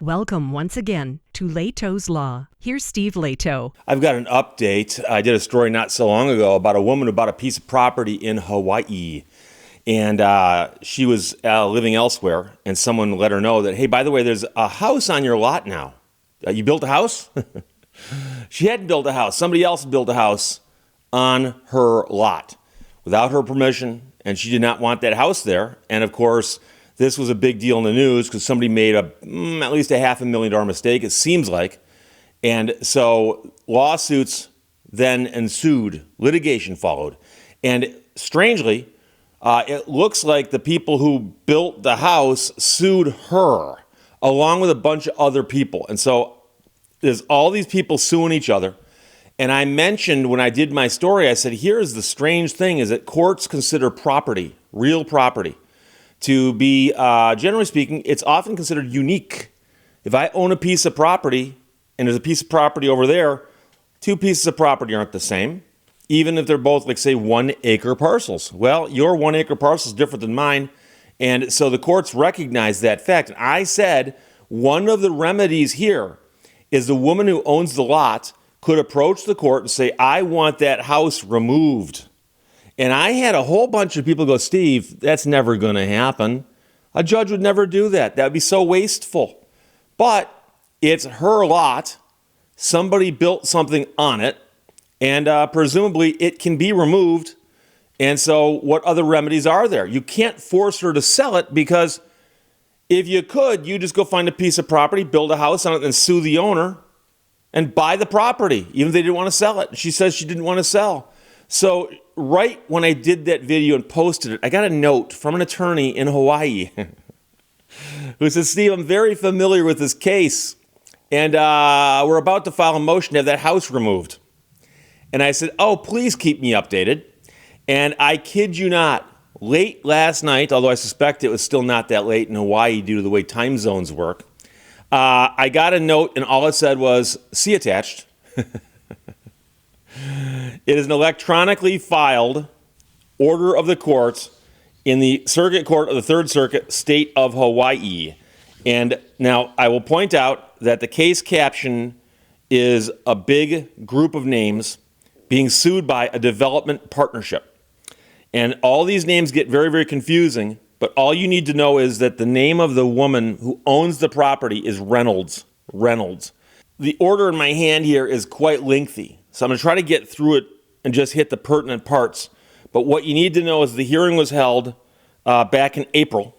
Welcome once again to Lehto's Law. Here's Steve Lehto. I've got an update. I did a story not so long ago about a woman who bought a piece of property in Hawaii. And she was living elsewhere, and someone let her know that, hey, by the way, there's a house on your lot now. You built a house? She hadn't built a house. Somebody else built a house on her lot without her permission, and she did not want that house there. And, of course, this was a big deal in the news because somebody made at least a $500,000 mistake, it seems like. And so lawsuits then ensued. Litigation followed. And strangely, it looks like the people who built the house sued her along with a bunch of other people. And so there's all these people suing each other. And I mentioned when I did my story, I said, here's the strange thing is that courts consider property, real property, to be, generally speaking, it's often considered unique. If I own a piece of property and there's a piece of property over there, two pieces of property aren't the same, even if they're both, like, say, 1 acre parcels. Well, your 1 acre parcel is different than mine. And so the courts recognize that fact. And I said one of the remedies here is the woman who owns the lot could approach the court and say, I want that house removed. And I had a whole bunch of people go, Steve, that's never going to happen. A judge would never do that. That would be so wasteful. But it's her lot. Somebody built something on it, and presumably it can be removed. And so what other remedies are there? You can't force her to sell it because if you could, you just go find a piece of property, build a house on it, and sue the owner and buy the property, even if they didn't want to sell it. She says she didn't want to sell. So right when I did that video and posted it, I got a note from an attorney in Hawaii who said, Steve, I'm very familiar with this case, and we're about to file a motion to have that house removed. And I said, oh, please keep me updated. And I kid you not, late last night, although I suspect it was still not that late in Hawaii due to the way time zones work, I got a note, and all it said was, see attached. It is an electronically filed order of the court in the Circuit Court of the Third Circuit, State of Hawaii. And now I will point out that the case caption is a big group of names being sued by a development partnership. And all these names get very, very confusing, but all you need to know is that the name of the woman who owns the property is Reynolds. The order in my hand here is quite lengthy, so I'm going to try to get through it and just hit the pertinent parts. But what you need to know is the hearing was held back in April,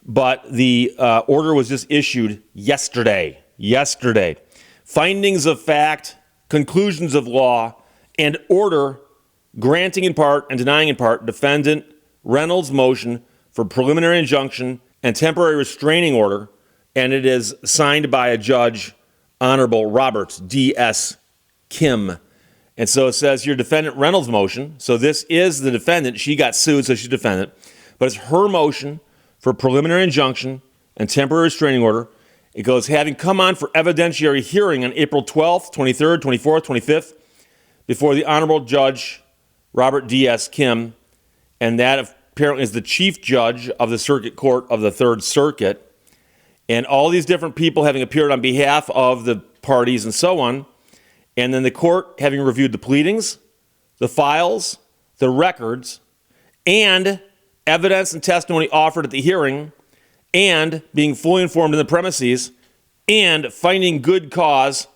but the order was just issued yesterday. Findings of fact, conclusions of law, and order granting in part and denying in part defendant Reynolds' motion for preliminary injunction and temporary restraining order, and it is signed by a judge, Honorable Robert D.S. Kim. And so it says here, defendant Reynolds' motion. So this is the defendant. She got sued, so she's defendant. But it's her motion for preliminary injunction and temporary restraining order. It goes, having come on for evidentiary hearing on April 12th, 23rd, 24th, 25th, before the Honorable Judge Robert D.S. Kim, and that apparently is the chief judge of the Circuit Court of the Third Circuit, and all these different people having appeared on behalf of the parties and so on, and then the court having reviewed the pleadings, the files, the records, and evidence and testimony offered at the hearing, and being fully informed in the premises, and finding good cause,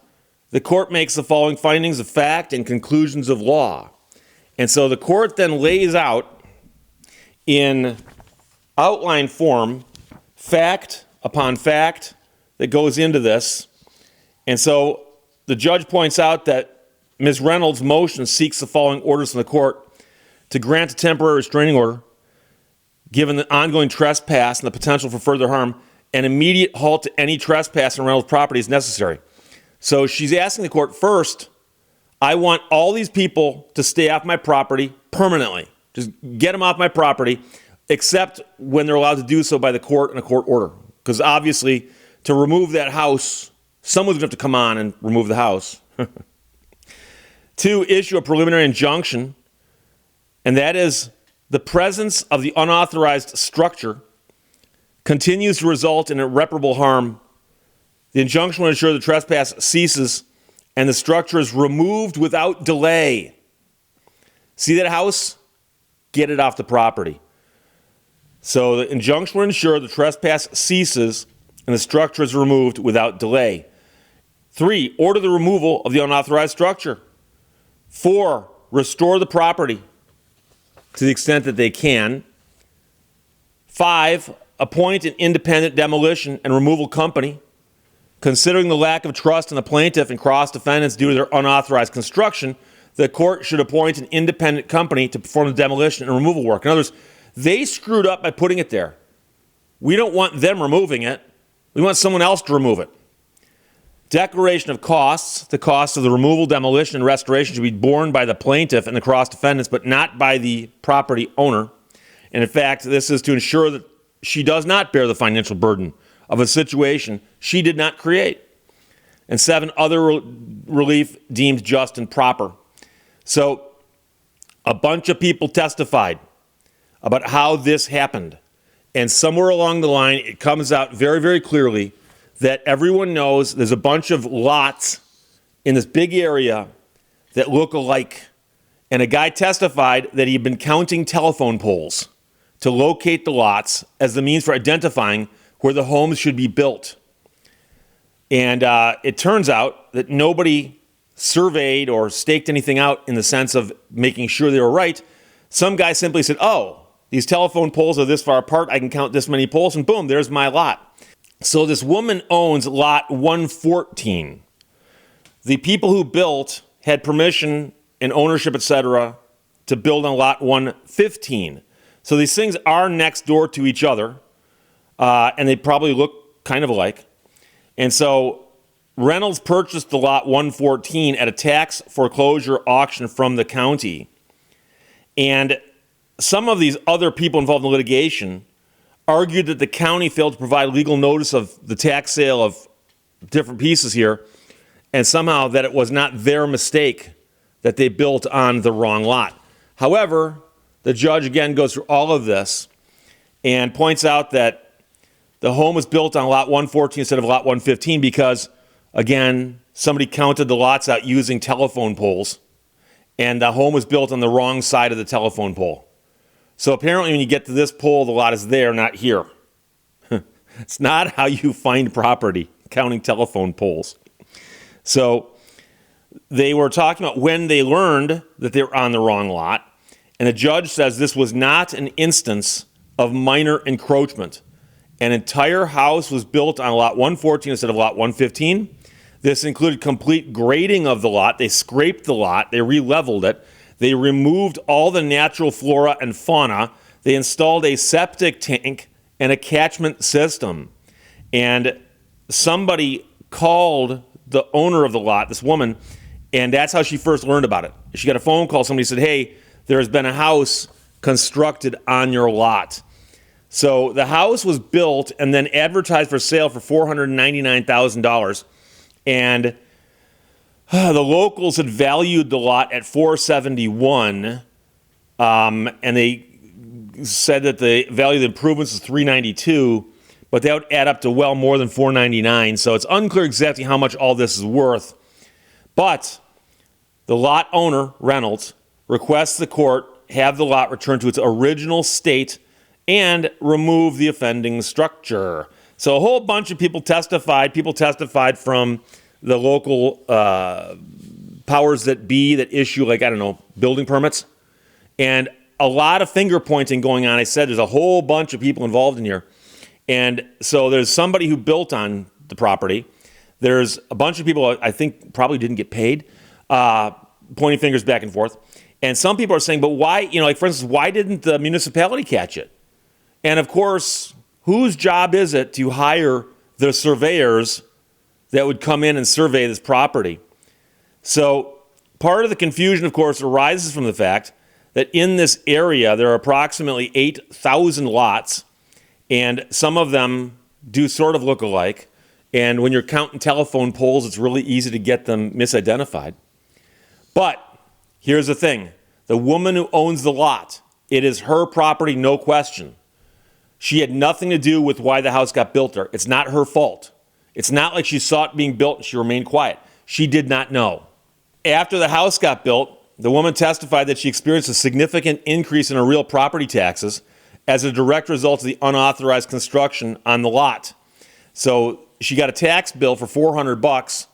the court makes the following findings of fact and conclusions of law. And so the court then lays out in outline form fact upon fact that goes into this. And so the judge points out that Ms. Reynolds' motion seeks the following orders from the court: to grant a temporary restraining order, given the ongoing trespass and the potential for further harm, an immediate halt to any trespass on Reynolds' property is necessary. So she's asking the court, first, I want all these people to stay off my property permanently. Just get them off my property, except when they're allowed to do so by the court in a court order. Because obviously, to remove that house, someone's going to have to come on and remove the house. 2, issue a preliminary injunction, and that is the presence of the unauthorized structure continues to result in irreparable harm The injunction will ensure the trespass ceases and the structure is removed without delay. See that house? Get it off the property. So the injunction will ensure the trespass ceases and the structure is removed without delay. 3, order the removal of the unauthorized structure. 4, restore the property to the extent that they can. 5, appoint an independent demolition and removal company. Considering the lack of trust in the plaintiff and cross-defendants due to their unauthorized construction, the court should appoint an independent company to perform the demolition and removal work. In other words, they screwed up by putting it there. We don't want them removing it. We want someone else to remove it. Declaration of costs. The cost of the removal, demolition, and restoration should be borne by the plaintiff and the cross-defendants, but not by the property owner. And in fact, this is to ensure that she does not bear the financial burden of a situation she did not create. And 7, other relief deemed just and proper. So a bunch of people testified about how this happened. And somewhere along the line, it comes out very, very clearly that everyone knows there's a bunch of lots in this big area that look alike. And a guy testified that he'd been counting telephone poles to locate the lots as the means for identifying where the homes should be built. And it turns out that nobody surveyed or staked anything out in the sense of making sure they were right. Some guy simply said, oh, these telephone poles are this far apart, I can count this many poles, and boom, there's my lot. So this woman owns lot 114. The people who built had permission and ownership, etc., to build on lot 115. So these things are next door to each other, and they probably look kind of alike. And so Reynolds purchased the lot 114 at a tax foreclosure auction from the county. And some of these other people involved in litigation argued that the county failed to provide legal notice of the tax sale of different pieces here, and somehow that it was not their mistake that they built on the wrong lot. However, the judge again goes through all of this and points out that the home was built on lot 114 instead of lot 115 because, again, somebody counted the lots out using telephone poles, and the home was built on the wrong side of the telephone pole. So apparently when you get to this pole, the lot is there, not here. It's not how you find property, counting telephone poles. So they were talking about when they learned that they were on the wrong lot, and the judge says this was not an instance of minor encroachment. An entire house was built on lot 114 instead of lot 115. This included complete grading of the lot. They scraped the lot. They re-leveled it. They removed all the natural flora and fauna. They installed a septic tank and a catchment system. And somebody called the owner of the lot, this woman, and that's how she first learned about it. She got a phone call. Somebody said, hey, there has been a house constructed on your lot. So the house was built and then advertised for sale for $499,000. And the locals had valued the lot at $471, and they said that the value of the improvements is $392, but that would add up to well more than $499. So it's unclear exactly how much all this is worth. But the lot owner, Reynolds, requests the court have the lot returned to its original state and remove the offending structure. So a whole bunch of people testified. People testified from the local powers that be that issue, like, I don't know, building permits. And a lot of finger pointing going on. I said there's a whole bunch of people involved in here. And so there's somebody who built on the property. There's a bunch of people I think probably didn't get paid, pointing fingers back and forth. And some people are saying, but why, like for instance, why didn't the municipality catch it? And of course, whose job is it to hire the surveyors that would come in and survey this property? So part of the confusion, of course, arises from the fact that in this area, there are approximately 8,000 lots, and some of them do sort of look alike. And when you're counting telephone poles, it's really easy to get them misidentified. But here's the thing. The woman who owns the lot, it is her property, no question. She had nothing to do with why the house got built there. It's not her fault. It's not like she saw it being built and she remained quiet. She did not know. After the house got built, the woman testified that she experienced a significant increase in her real property taxes as a direct result of the unauthorized construction on the lot. So she got a tax bill for $400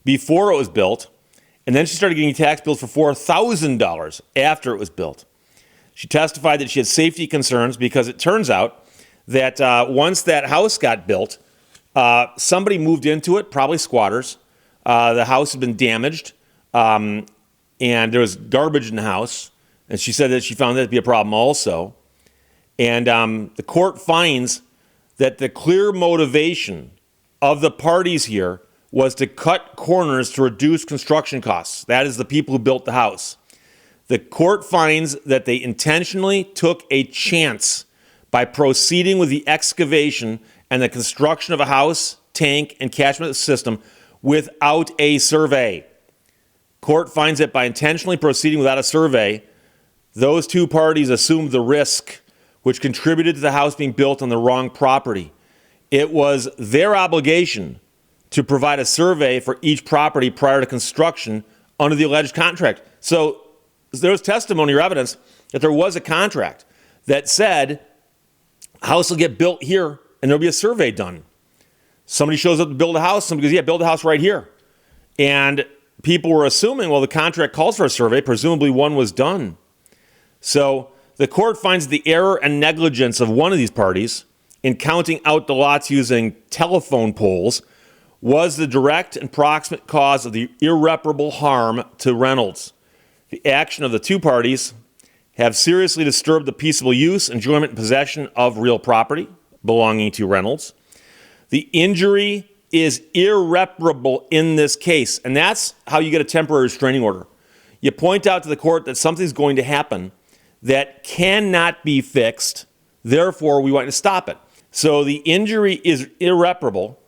before it was built, and then she started getting tax bills for $4,000 after it was built. She testified that she had safety concerns because it turns out that once that house got built, somebody moved into it, probably squatters. The house had been damaged, and there was garbage in the house. And she said that she found that to be a problem also. And the court finds that the clear motivation of the parties here was to cut corners to reduce construction costs. That is the people who built the house. The court finds that they intentionally took a chance by proceeding with the excavation and the construction of a house, tank, and catchment system without a survey. Court finds that by intentionally proceeding without a survey, those two parties assumed the risk, which contributed to the house being built on the wrong property. It was their obligation to provide a survey for each property prior to construction under the alleged contract. So there was testimony or evidence that there was a contract that said, house will get built here and there'll be a survey done. Somebody shows up to build a house, somebody goes, yeah, build a house right here. And people were assuming, well, the contract calls for a survey, presumably one was done. So the court finds the error and negligence of one of these parties in counting out the lots using telephone poles was the direct and proximate cause of the irreparable harm to Reynolds. The action of the two parties have seriously disturbed the peaceable use, enjoyment, and possession of real property belonging to Reynolds. The injury is irreparable in this case, and that's how you get a temporary restraining order. You point out to the court that something's going to happen that cannot be fixed, therefore we want to stop it. So the injury is irreparable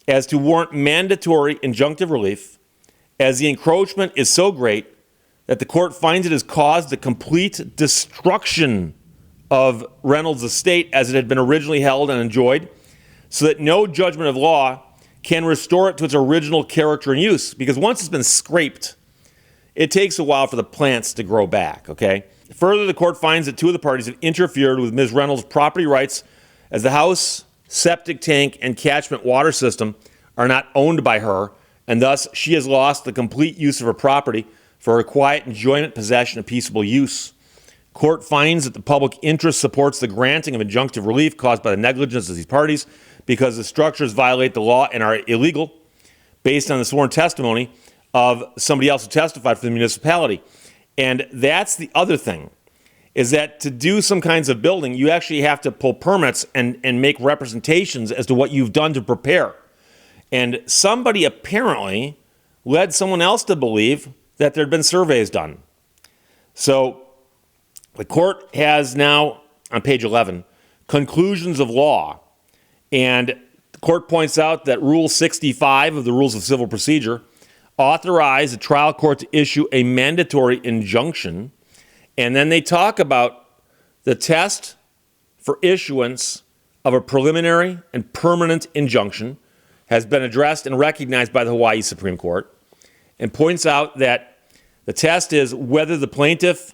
as to warrant mandatory injunctive relief, as the encroachment is so great that the court finds it has caused the complete destruction of Reynolds' estate as it had been originally held and enjoyed, so that no judgment of law can restore it to its original character and use. Because once it's been scraped, it takes a while for the plants to grow back, okay? Further, the court finds that two of the parties have interfered with Ms. Reynolds' property rights as the house, septic tank, and catchment water system are not owned by her, and thus she has lost the complete use of her property for her quiet enjoyment, possession, and peaceable use. Court finds that the public interest supports the granting of injunctive relief caused by the negligence of these parties because the structures violate the law and are illegal based on the sworn testimony of somebody else who testified for the municipality. And that's the other thing, is that to do some kinds of building, you actually have to pull permits and make representations as to what you've done to prepare. And somebody apparently led someone else to believe that there had been surveys done. So the court has now, on page 11, conclusions of law. And the court points out that Rule 65 of the Rules of Civil Procedure authorize the trial court to issue a mandatory injunction. And then they talk about the test for issuance of a preliminary and permanent injunction has been addressed and recognized by the Hawaii Supreme Court, and points out that the test is whether the plaintiff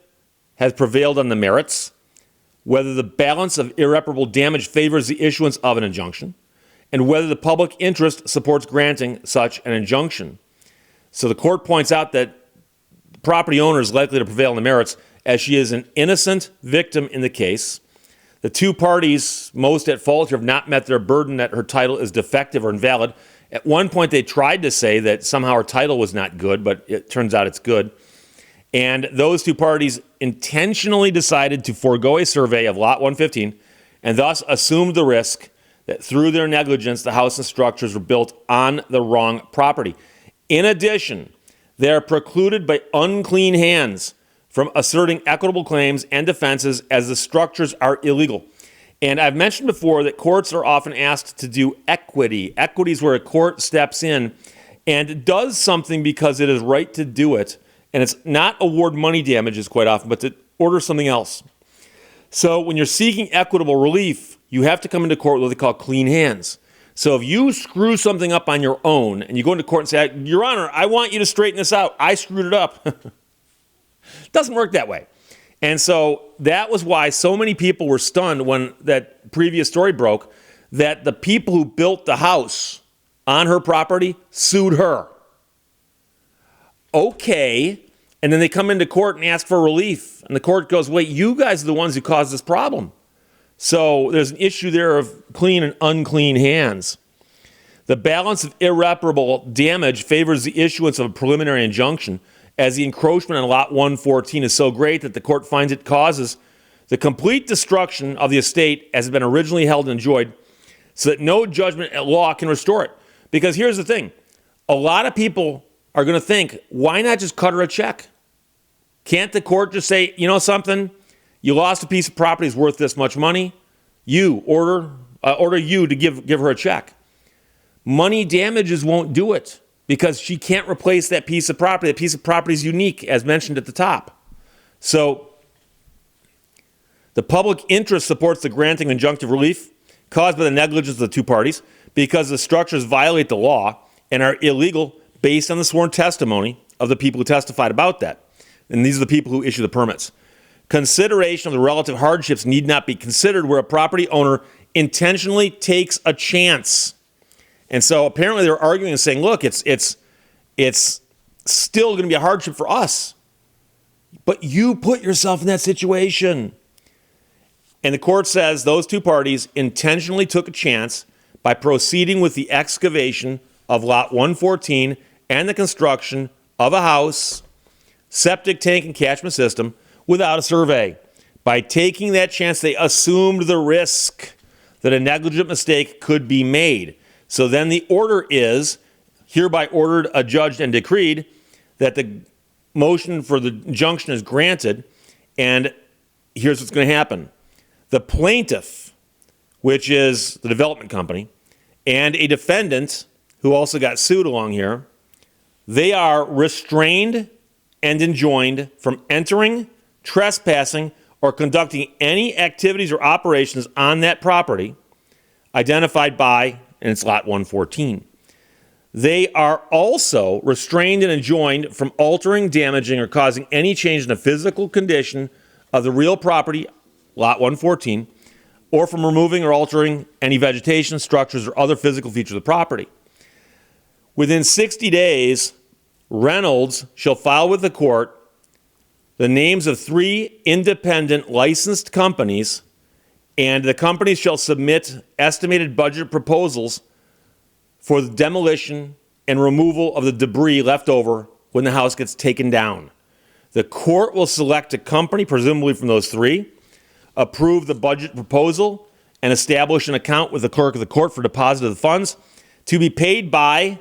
has prevailed on the merits, whether the balance of irreparable damage favors the issuance of an injunction, and whether the public interest supports granting such an injunction. So the court points out that the property owner is likely to prevail on the merits as she is an innocent victim in the case. The two parties most at fault have not met their burden that her title is defective or invalid. At one point, they tried to say that somehow her title was not good, but it turns out it's good. And those two parties intentionally decided to forego a survey of Lot 115 and thus assumed the risk that through their negligence, the house and structures were built on the wrong property. In addition, they are precluded by unclean hands from asserting equitable claims and defenses as the structures are illegal. And I've mentioned before that courts are often asked to do equity. Equity is where a court steps in and does something because it is right to do it. And it's not award money damages quite often, but to order something else. So when you're seeking equitable relief, you have to come into court with what they call clean hands. So if you screw something up on your own and you go into court and say, Your Honor, I want you to straighten this out. I screwed it up. It doesn't work that way. And so that was why so many people were stunned when that previous story broke, that the people who built the house on her property sued her. Okay. And then they come into court and ask for relief. And the court goes, wait, you guys are the ones who caused this problem. So there's an issue there of clean and unclean hands. The balance of irreparable damage favors the issuance of a preliminary injunction, as the encroachment on Lot 114 is so great that the court finds it causes the complete destruction of the estate as it had been originally held and enjoyed, so that no judgment at law can restore it. Because here's the thing. A lot of people are going to think, why not just cut her a check? Can't the court just say, you know something? You lost a piece of property, it's worth this much money. You order you to give her a check. Money damages won't do it because she can't replace that piece of property. That piece of property is unique, as mentioned at the top. So the public interest supports the granting of injunctive relief caused by the negligence of the two parties because the structures violate the law and are illegal based on the sworn testimony of the people who testified about that. And these are the people who issue the permits. Consideration of the relative hardships need not be considered where a property owner intentionally takes a chance. And so apparently they're arguing and saying, look, it's still going to be a hardship for us. But you put yourself in that situation. And the court says those two parties intentionally took a chance by proceeding with the excavation of Lot 114 and the construction of a house, septic tank, and catchment system without a survey. By taking that chance, they assumed the risk that a negligent mistake could be made. So then the order is hereby ordered, adjudged, and decreed that the motion for the injunction is granted. And here's what's going to happen. The plaintiff, which is the development company, and a defendant who also got sued along here, they are restrained and enjoined from entering, trespassing, or conducting any activities or operations on that property identified by, and it's Lot 114. They are also restrained and enjoined from altering, damaging, or causing any change in the physical condition of the real property, Lot 114, or from removing or altering any vegetation, structures, or other physical features of the property. Within 60 days, Reynolds shall file with the court the names of 3 independent licensed companies, and the companies shall submit estimated budget proposals for the demolition and removal of the debris left over when the house gets taken down. The court will select a company, presumably from those 3, approve the budget proposal, and establish an account with the clerk of the court for deposit of the funds to be paid by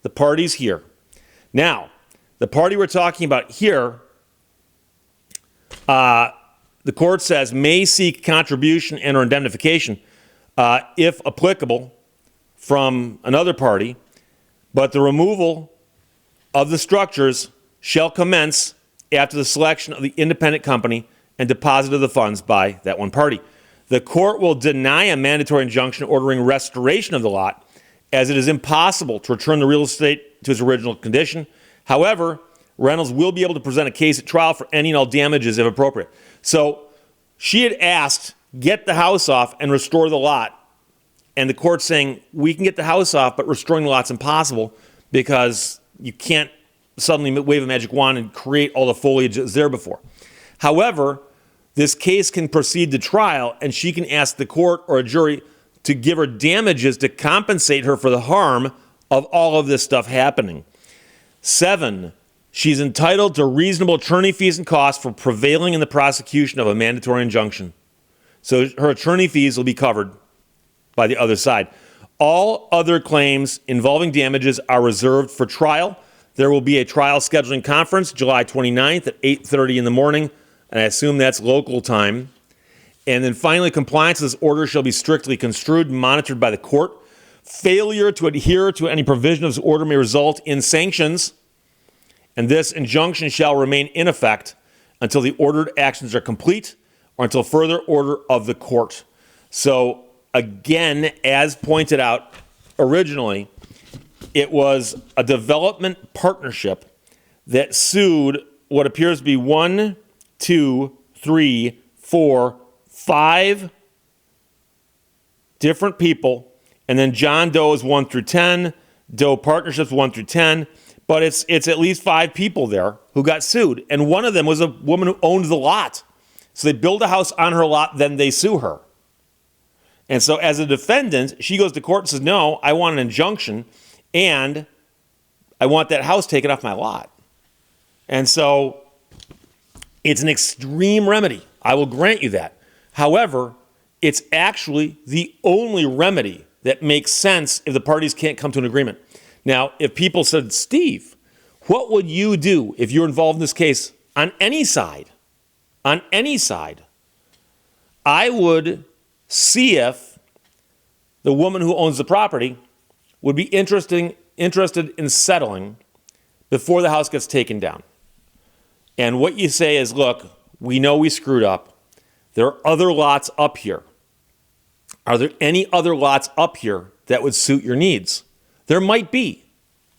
the parties here. Now, the party we're talking about here, the court says may seek contribution and or indemnification, if applicable, from another party, but the removal of the structures shall commence after the selection of the independent company and deposit of the funds by that one party. The court will deny a mandatory injunction ordering restoration of the lot, as it is impossible to return the real estate to its original condition. However, Reynolds will be able to present a case at trial for any and all damages if appropriate. So she had asked, get the house off and restore the lot. And the court's saying, we can get the house off, but restoring the lot's impossible because you can't suddenly wave a magic wand and create all the foliage that was there before. However, this case can proceed to trial, and she can ask the court or a jury to give her damages to compensate her for the harm of all of this stuff happening. 7, she's entitled to reasonable attorney fees and costs for prevailing in the prosecution of a mandatory injunction. So her attorney fees will be covered by the other side. All other claims involving damages are reserved for trial. There will be a trial scheduling conference July 29th at 8:30 in the morning, and I assume that's local time. And then finally, compliance with this order shall be strictly construed and monitored by the court. Failure to adhere to any provision of this order may result in sanctions, and this injunction shall remain in effect until the ordered actions are complete or until further order of the court. So again, as pointed out originally, it was a development partnership that sued what appears to be 1, 2, 3, 4, 5 different people. And then John Doe is 1 through 10, Doe Partnerships 1 through 10. But it's at least 5 people there who got sued. And one of them was a woman who owned the lot. So they build a house on her lot, then they sue her. And so as a defendant, she goes to court and says, no, I want an injunction, and I want that house taken off my lot. And so it's an extreme remedy. I will grant you that. However, it's actually the only remedy that makes sense if the parties can't come to an agreement. Now, if people said, Steve, what would you do if you're involved in this case on any side? On any side, I would see if the woman who owns the property would be interested in settling before the house gets taken down. And what you say is, look, we know we screwed up. There are other lots up here. Are there any other lots up here that would suit your needs? There might be.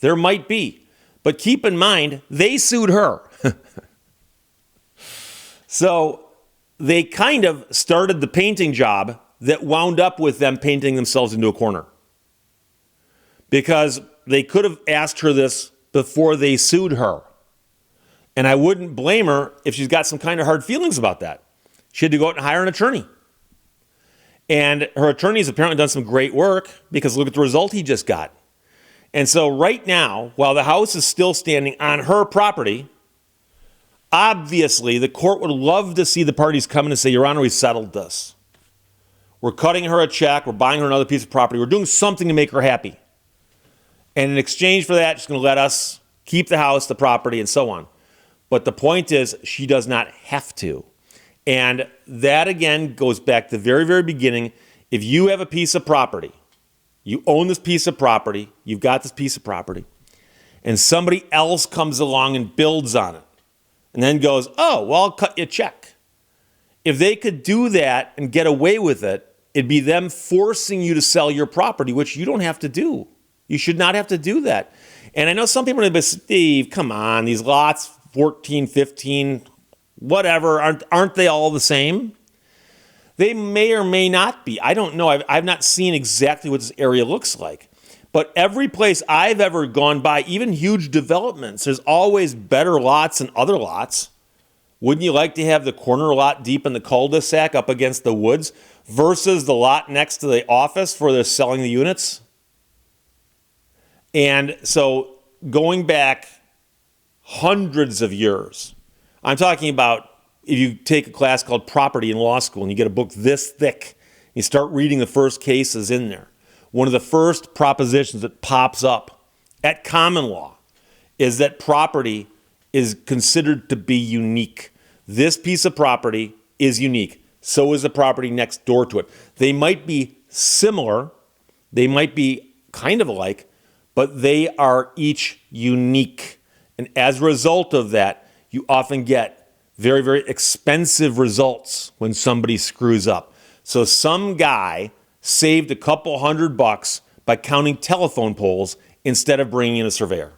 There might be. But keep in mind, they sued her. So they kind of started the painting job that wound up with them painting themselves into a corner. Because they could have asked her this before they sued her. And I wouldn't blame her if she's got some kind of hard feelings about that. She had to go out and hire an attorney. And her attorney's apparently done some great work, because look at the result he just got. And so right now, while the house is still standing on her property, obviously the court would love to see the parties come in and say, Your Honor, we settled this. We're cutting her a check. We're buying her another piece of property. We're doing something to make her happy. And in exchange for that, she's going to let us keep the house, the property, and so on. But the point is, she does not have to. And that, again, goes back to the very, very beginning. If you have a piece of property, you own this piece of property, you've got this piece of property, and somebody else comes along and builds on it, and then goes, oh, well, I'll cut you a check. If they could do that and get away with it, it'd be them forcing you to sell your property, which you don't have to do. You should not have to do that. And I know some people are going to be, Steve, come on, these lots, 14, 15, whatever, aren't they all the same? They may or may not be. I don't know. I've not seen exactly what this area looks like. But every place I've ever gone by, even huge developments, there's always better lots than other lots. Wouldn't you like to have the corner lot deep in the cul-de-sac up against the woods versus the lot next to the office where they're selling the units? And so going back hundreds of years, I'm talking about if you take a class called Property in law school and you get a book this thick, you start reading the first cases in there. One of the first propositions that pops up at common law is that property is considered to be unique. This piece of property is unique. So is the property next door to it. They might be similar. They might be kind of alike, but they are each unique. And as a result of that, you often get very, very expensive results when somebody screws up. So some guy saved a couple $100 by counting telephone poles instead of bringing in a surveyor.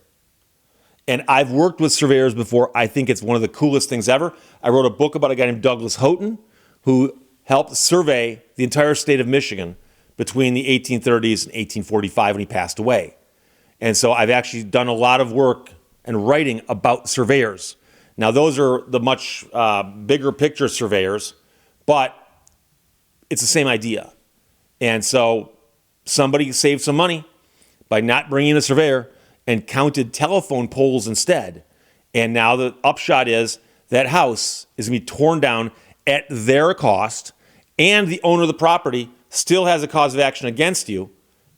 And I've worked with surveyors before. I think it's one of the coolest things ever. I wrote a book about a guy named Douglas Houghton who helped survey the entire state of Michigan between the 1830s and 1845 when he passed away. And so I've actually done a lot of work and writing about surveyors. Now, those are the much bigger picture surveyors, but it's the same idea. And so somebody saved some money by not bringing in a surveyor and counted telephone poles instead. And now the upshot is that house is going to be torn down at their cost, and the owner of the property still has a cause of action against you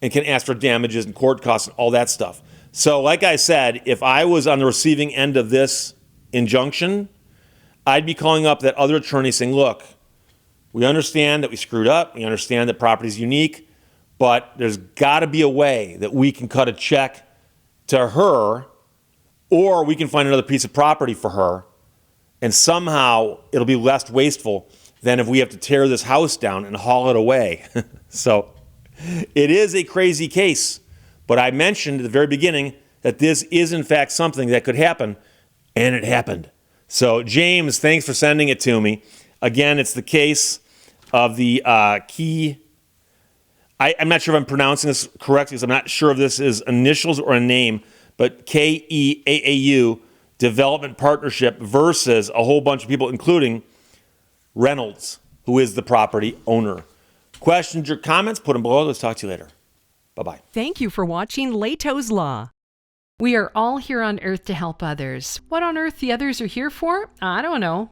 and can ask for damages and court costs and all that stuff. So like I said, if I was on the receiving end of this injunction, I'd be calling up that other attorney saying, look, we understand that we screwed up. We understand that property is unique, but there's got to be a way that we can cut a check to her, or we can find another piece of property for her, and somehow it'll be less wasteful than if we have to tear this house down and haul it away. So it is a crazy case, but I mentioned at the very beginning that this is in fact something that could happen, and it happened. So James, thanks for sending it to me. Again, it's the case of the Key. I'm not sure if I'm pronouncing this correctly because I'm not sure if this is initials or a name, but KEAAU Development Partnership versus a whole bunch of people, including Reynolds, who is the property owner. Questions or comments, put them below. Let's talk to you later. Bye-bye. Thank you for watching Lehto's Law. We are all here on earth to help others. What on earth the others are here for? I don't know.